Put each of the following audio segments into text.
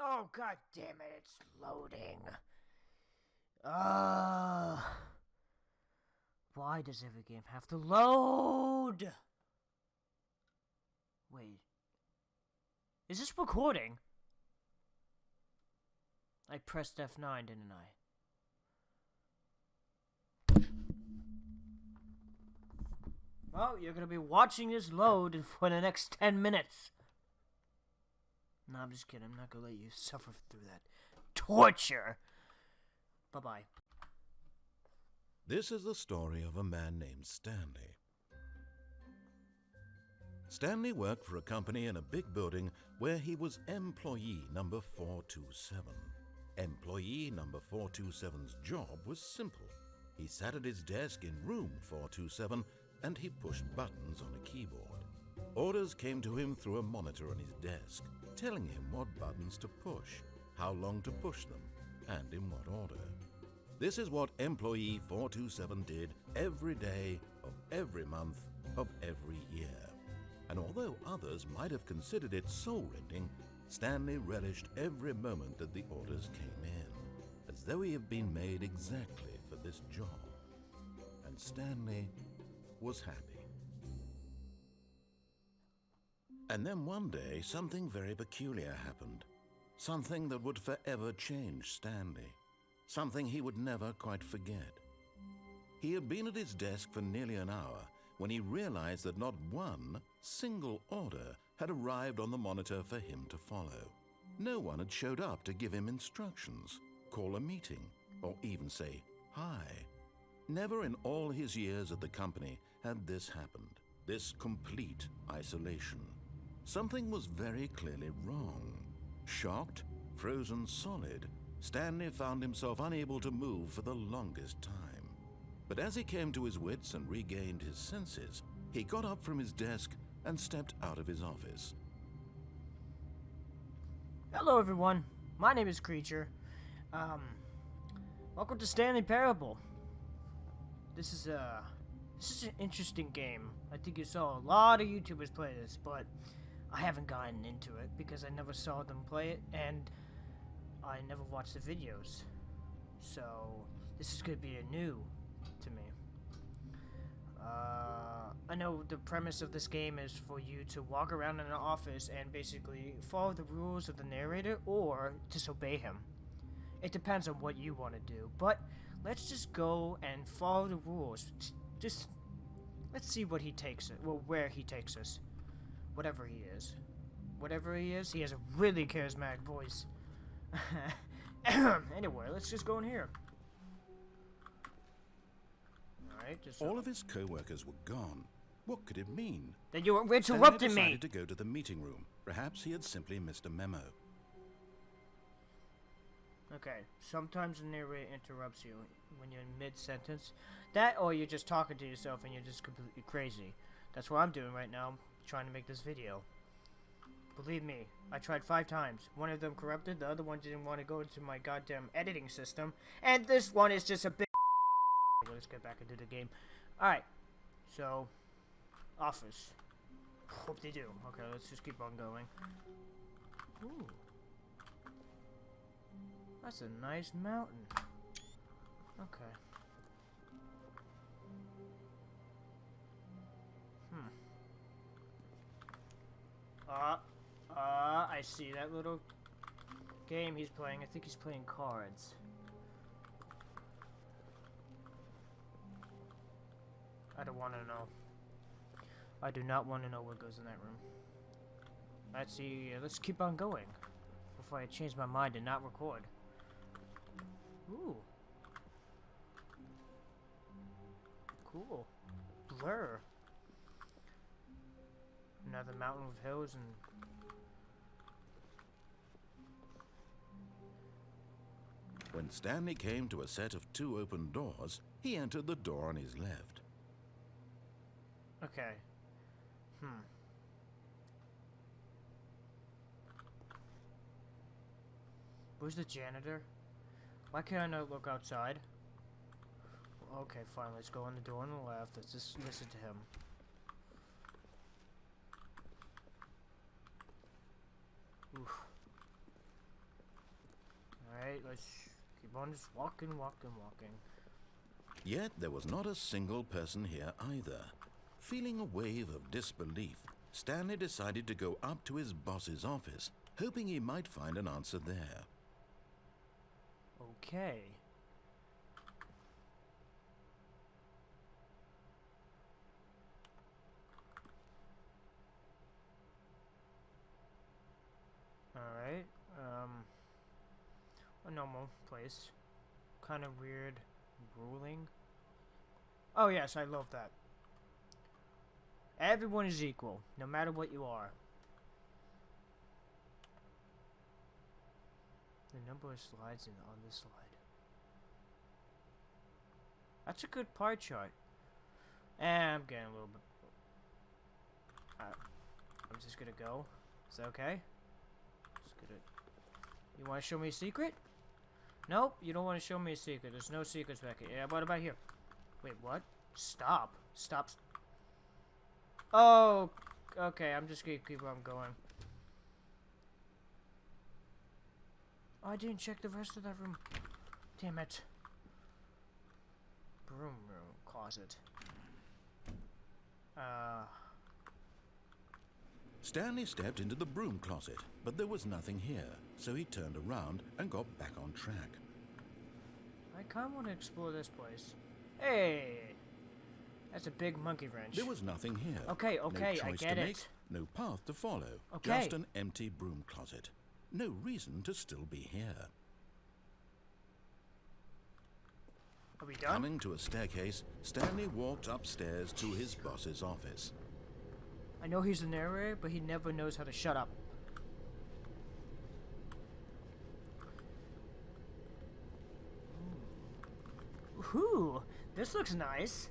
Oh, god damn it, it's loading. Why does every game have to load? Wait. Is this recording? I pressed F9, didn't I? Well, you're gonna be watching this load for the next 10 minutes. No, I'm just kidding. I'm not gonna let you suffer through that torture. Bye-bye. This is the story of a man named Stanley. Stanley worked for a company in a big building where he was employee number 427. Employee number 427's job was simple. He sat at his desk in room 427 and he pushed buttons on a keyboard. Orders came to him through a monitor on his desk, telling him what buttons to push, how long to push them, and in what order. This is what employee 427 did every day of every month of every year. And although others might have considered it soul-rending, Stanley relished every moment that the orders came in, as though he had been made exactly for this job. And Stanley was happy. And then one day, something very peculiar happened. Something that would forever change Stanley. Something he would never quite forget. He had been at his desk for nearly an hour when he realized that not one single order had arrived on the monitor for him to follow. No one had showed up to give him instructions, call a meeting, or even say hi. Never in all his years at the company had this happened, this complete isolation. Something was very clearly wrong. Shocked, frozen solid, Stanley found himself unable to move for the longest time. But as he came to his wits and regained his senses, he got up from his desk and stepped out of his office. Hello, everyone. My name is Creature. Welcome to Stanley Parable. This is an interesting game. I think you saw a lot of YouTubers play this, but I haven't gotten into it because I never saw them play it, and I never watched the videos. So, this is going to be new to me. I know the premise of this game is for you to walk around in an office and basically follow the rules of the narrator or disobey him. It depends on what you want to do, but let's just go and follow the rules. Just, let's see what he takes it, well, where he takes us. Whatever he is. Whatever he is, he has a really charismatic voice. Anyway, let's just go in here. Alright, just... All of his co-workers were gone. What could it mean? Then you were interrupting Stanley me! decided to go to the meeting room. Perhaps he had simply missed a memo. Okay, sometimes the narrator interrupts you when you're in mid-sentence. That, or you're just talking to yourself and you're just completely crazy. That's what I'm doing right now, trying to make this video. Believe me, I tried 5 times. One of them corrupted, the other one didn't want to go into my goddamn editing system, and this one is just a big... Let's get back into the game. Alright, so... Office. Hope they do. Okay, let's just keep on going. Ooh. That's a nice mountain. Okay. I see that little game he's playing. I think he's playing cards. I don't want to know. I do not want to know what goes in that room. Let's see. Let's keep on going before I change my mind and not record. Ooh. Cool. Blur. Another mountain with hills and... When Stanley came to a set of 2 open doors, he entered the door on his left. Okay. Where's the janitor? Why can't I not look outside? Okay, fine. Let's go on the door on the left. Let's just listen to him. Oof. Alright, let's keep on just walking. Yet there was not a single person here either. Feeling a wave of disbelief, Stanley decided to go up to his boss's office, hoping he might find an answer there. Okay. Alright, a normal place. Kind of weird, ruling. Oh yes, I love that. Everyone is equal, no matter what you are. The number of slides on this slide. That's a good pie chart. I'm getting a little bit... I'm just gonna go. Is that okay? You want to show me a secret? Nope, you don't want to show me a secret. There's no secrets back here. Yeah, what about here? Wait, what? Stop. Stop. Oh, okay, I'm just gonna keep on going. Oh, I didn't check the rest of that room. Damn it. Broom room, closet. Stanley stepped into the broom closet, but there was nothing here, so he turned around and got back on track. I kind of want to explore this place. Hey! That's a big monkey wrench. There was nothing here. Okay, no choice I get to it. make, no path to follow. Okay. Just an empty broom closet. No reason to still be here. Are we done? Coming to a staircase, Stanley walked upstairs to his boss's office. I know he's the narrator, but he never knows how to shut up. Ooh, this looks nice.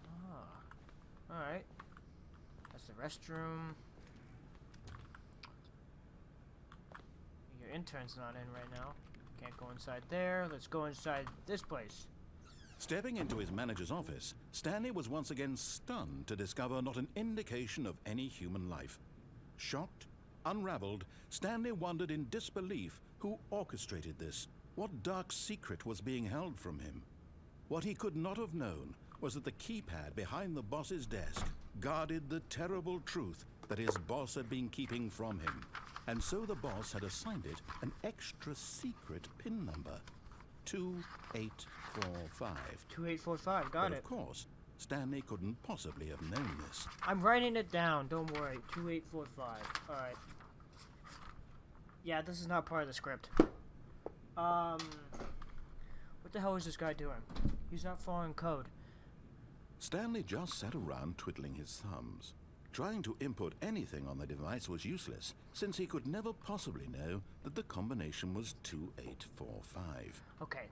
Ah, alright. That's the restroom. Your intern's not in right now. Can't go inside there. Let's go inside this place. Stepping into his manager's office, Stanley was once again stunned to discover not an indication of any human life. Shocked, unraveled, Stanley wondered in disbelief who orchestrated this, what dark secret was being held from him. What he could not have known was that the keypad behind the boss's desk guarded the terrible truth that his boss had been keeping from him, and so the boss had assigned it an extra secret PIN number. 2845. 2845, got But it. of course, Stanley couldn't possibly have known this. I'm writing it down, don't worry. 2845. Alright. Yeah, this is not part of the script. What the hell is this guy doing? He's not following code. Stanley just sat around twiddling his thumbs. Trying to input anything on the device was useless, since he could never possibly know that the combination was 2845. Okay,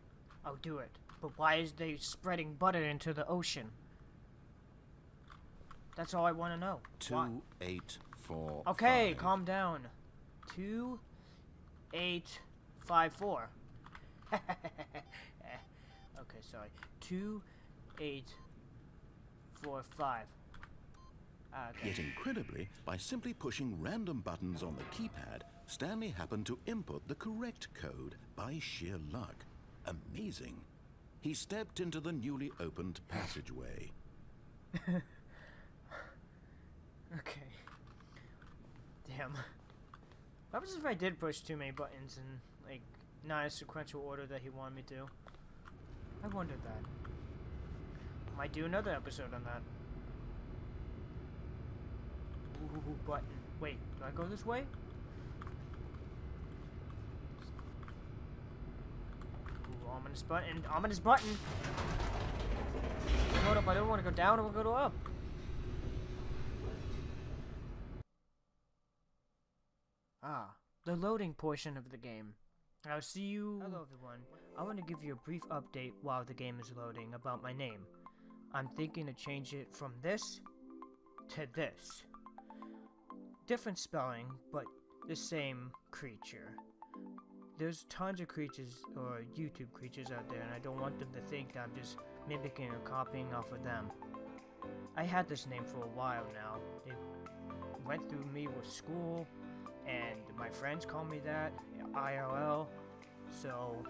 I'll do it. But why is they spreading butter into the ocean? That's all I want to know. 2845. Okay, calm down. 2854. Okay, sorry. 2845. Okay. Yet incredibly, by simply pushing random buttons on the keypad, Stanley happened to input the correct code by sheer luck. Amazing. He stepped into the newly opened passageway. Okay. Damn. What happens if I did push too many buttons in, like, not a sequential order that he wanted me to? I wondered that. Might do another episode on that. Ooh, button. Wait, do I go this way? Ooh, ominous button. Ominous button! Hold up, I don't want to go down, I want to go up. Ah, the loading portion of the game. I'll see you... Hello everyone. I want to give you a brief update while the game is loading about my name. I'm thinking to change it from this to this. Different spelling, but the same creature. There's tons of creatures, or YouTube creatures out there, and I don't want them to think that I'm just mimicking or copying off of them. I had this name for a while now. went through me with school, and my friends call me that, IRL, so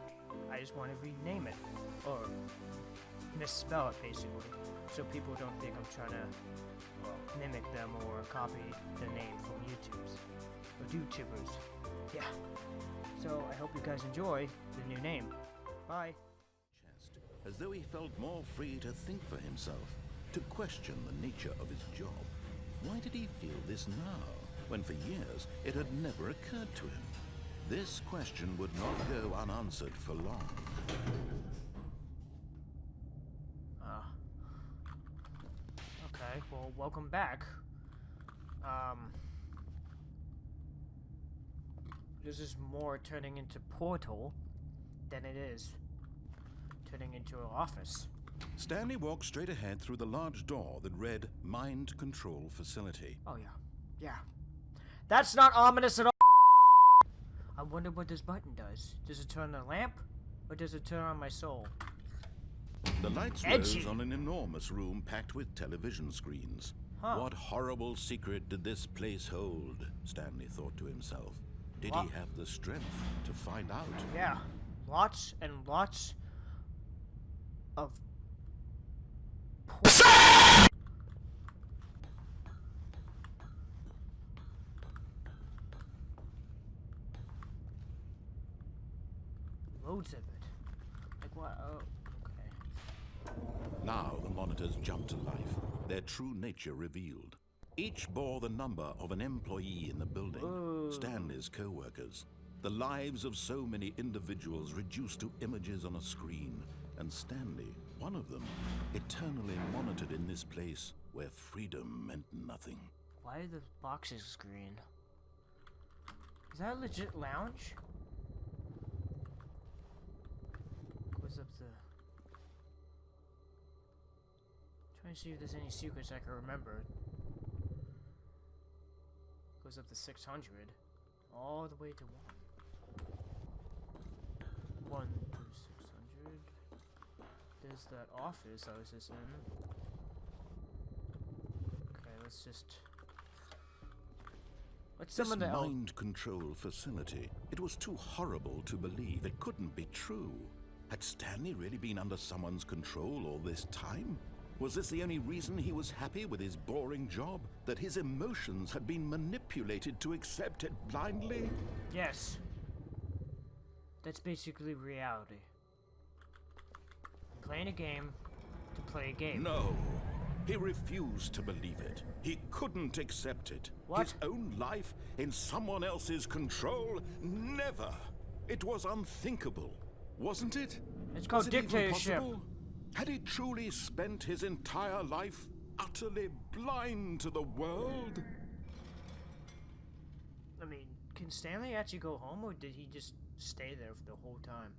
I just want to rename it, or misspell it basically, so people don't think I'm trying to, well, mimic them or copy the name from YouTubers. Yeah. So I hope you guys enjoy the new name. Bye. Chest, as though he felt more free to think for himself, to question the nature of his job. Why did he feel this now, when for years it had never occurred to him? This question would not go unanswered for long. Okay, well, welcome back. This is more turning into Portal than it is turning into an office. Stanley walked straight ahead through the large door that read Mind Control Facility. Oh yeah. Yeah. That's not ominous at all! I wonder what this button does. Does it turn the lamp? Or does it turn on my soul? The lights rose on an enormous room packed with television screens. Huh. What horrible secret did this place hold? Stanley thought to himself. Did he have the strength to find out? Yeah. Lots and lots of loads of it. Like what? Oh, okay. Now the monitors jumped to life, their true nature revealed. Each bore the number of an employee in the building, Stanley's co-workers. The lives of so many individuals reduced to images on a screen, and Stanley, one of them, eternally monitored in this place where freedom meant nothing. Why are the boxes green? Is that a legit lounge? Goes up the... Trying to see if there's any secrets I can remember. Goes up to 600. All the way to 1 through 600. There's that office I was just in. Okay, let's just... What's some of the... mind control facility, it was too horrible to believe. It couldn't be true. Had Stanley really been under someone's control all this time? Was this the only reason he was happy with his boring job? That his emotions had been manipulated to accept it blindly? Yes. That's basically reality. I'm playing a game to play a game. No. He refused to believe it. He couldn't accept it. What? His own life in someone else's control? Never. It was unthinkable, wasn't it? It's called dictatorship. Had he truly spent his entire life utterly blind to the world? I mean, can Stanley actually go home, or did he just stay there for the whole time?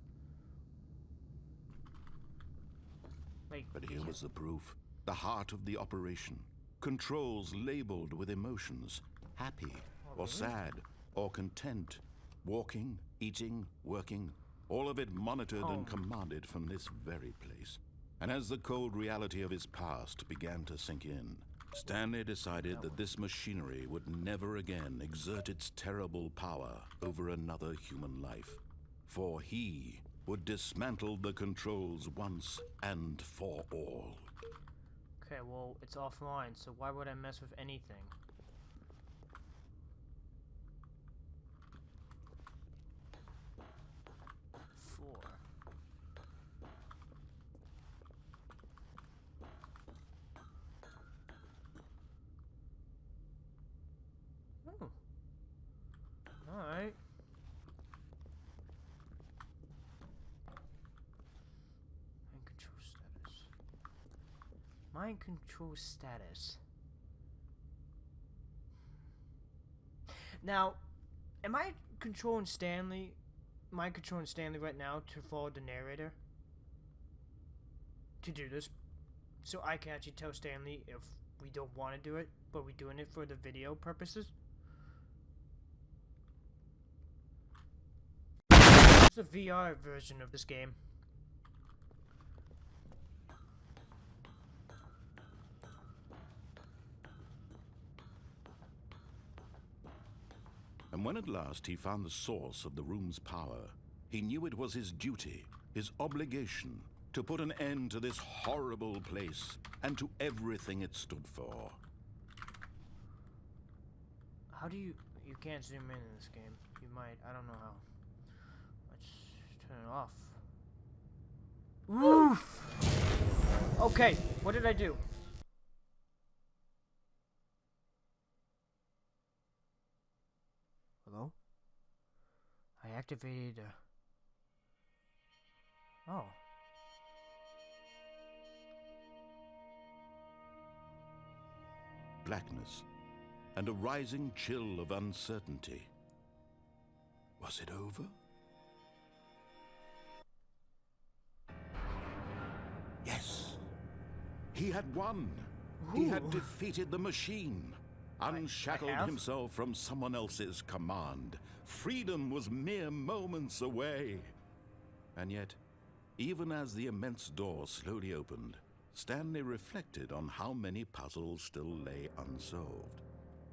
Like, But here was the proof. The heart of the operation. Controls labeled with emotions. Happy, or sad, or content. Walking, eating, working. All of it monitored and commanded from this very place. And as the cold reality of his past began to sink in, Stanley decided that this machinery would never again exert its terrible power over another human life. For he would dismantle the controls once and for all. okay, well, it's offline, so why would I mess with anything? Oh. Alright. Mind control status. Mind control status. Now, am I controlling Stanley? Mind controlling Stanley right now to follow the narrator? To do this? So I can actually tell Stanley if we don't want to do it, but we're doing it for the video purposes? It's a VR version of this game. And when at last he found the source of the room's power, he knew it was his duty, his obligation, to put an end to this horrible place and to everything it stood for. How do you can't zoom in this game. You might, I don't know how. Let's turn it off. Woof! Okay, what did I do? Hello? I activated, oh. Blackness and a rising chill of uncertainty. Was it over? Yes. He had won. Ooh. He had defeated the machine, unshackled himself from someone else's command. Freedom was mere moments away. And yet, even as the immense door slowly opened, Stanley reflected on how many puzzles still lay unsolved.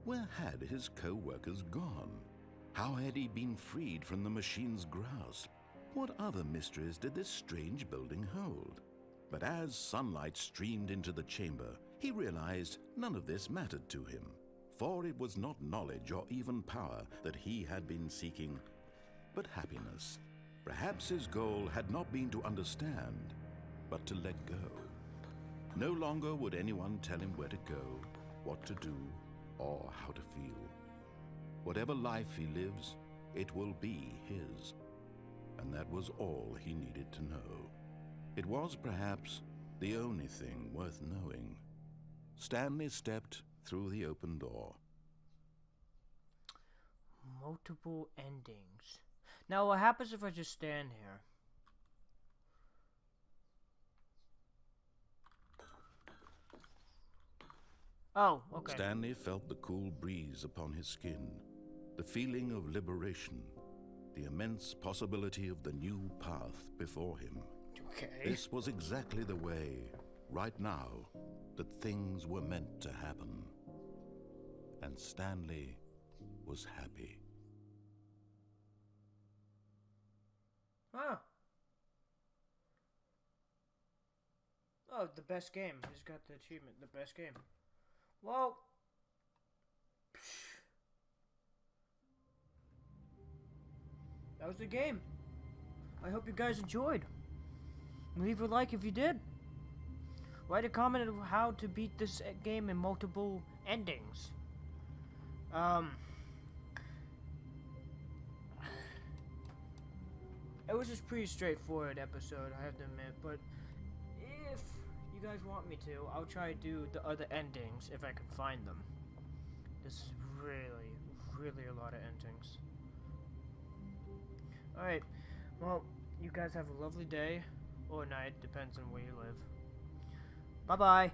Where had his co-workers gone? How had he been freed from the machine's grasp? What other mysteries did this strange building hold? But as sunlight streamed into the chamber, he realized none of this mattered to him, for it was not knowledge or even power that he had been seeking, but happiness. Perhaps his goal had not been to understand, but to let go. No longer would anyone tell him where to go, what to do, or how to feel. Whatever life he lives, it will be his. And that was all he needed to know. It was perhaps the only thing worth knowing. Stanley stepped through the open door. Multiple endings. Now what happens if I just stand here? Oh, okay. Stanley felt the cool breeze upon his skin, the feeling of liberation, the immense possibility of the new path before him. Okay. This was exactly the way, right now, that things were meant to happen. And Stanley was happy. Oh. Oh, the best game. He's got the achievement, the best game. Well, that was the game. I hope you guys enjoyed. Leave a like if you did. Write a comment of how to beat this game in multiple endings. It was just pretty straightforward episode, I have to admit, but if you guys want me to, I'll try to do the other endings if I can find them. This is really a lot of endings. Alright, well, you guys have a lovely day or night, depends on where you live. Bye-bye.